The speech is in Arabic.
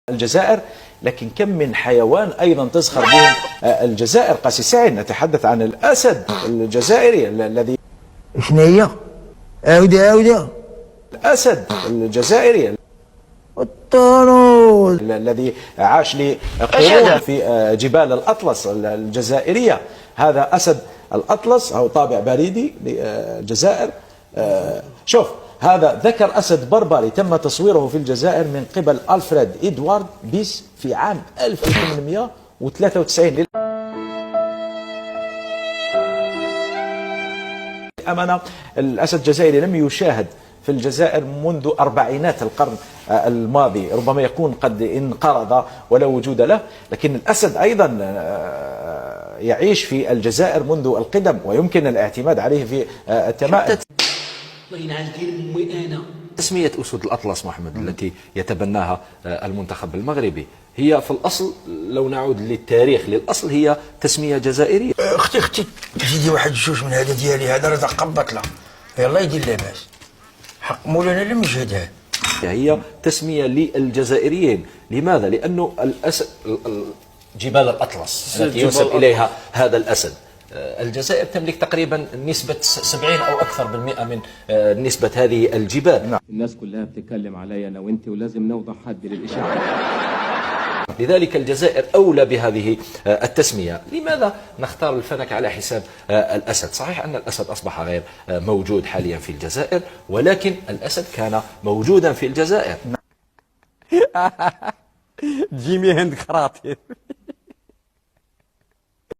الجزائر، لكن كم من حيوان أيضا تزخر بهم الجزائر. قاسي سعيد، نتحدث عن الأسد الجزائري الذي شنو هي؟ عاودة الأسد الجزائري الطاروس الذي عاش لقرون في جبال الأطلس الجزائرية. هذا أسد الأطلس أو طابع بريدي للجزائر. شوف، هذا ذكر أسد بربري تم تصويره في الجزائر من قبل ألفريد إدوارد بيس في عام 1893. أمانة الأسد الجزائري لم يشاهد في الجزائر منذ أربعينات القرن الماضي، ربما يكون قد انقرض ولا وجود له، لكن الأسد أيضا يعيش في الجزائر منذ القدم ويمكن الاعتماد عليه في التمائم. الله ينعل دين امي انا. تسمية أسود الأطلس محمد التي يتبناها المنتخب المغربي هي في الأصل، لو نعود للتاريخ للأصل، هي تسمية جزائرية. اختي سيدي واحد الجوج من هذا ديالي، هذا راه قبط له، يلا يدير لاباس حق مولانا لم يشهدها. هي تسمية للجزائريين. لماذا؟ لأنه الأسد جبال الأطلس التي ينسب إليها هذا الأسد، الجزائر تملك تقريبا نسبة 70 أو أكثر بالمئة من نسبة هذه الجبال. الناس كلها بتتكلم علي أنا وأنت، ولازم نوضع حد للإشاعة. لذلك الجزائر أولى بهذه التسمية. لماذا نختار الفنك على حساب الأسد؟ صحيح أن الأسد أصبح غير موجود حاليا في الجزائر، ولكن الأسد كان موجودا في الجزائر. جيمي هند خراطي.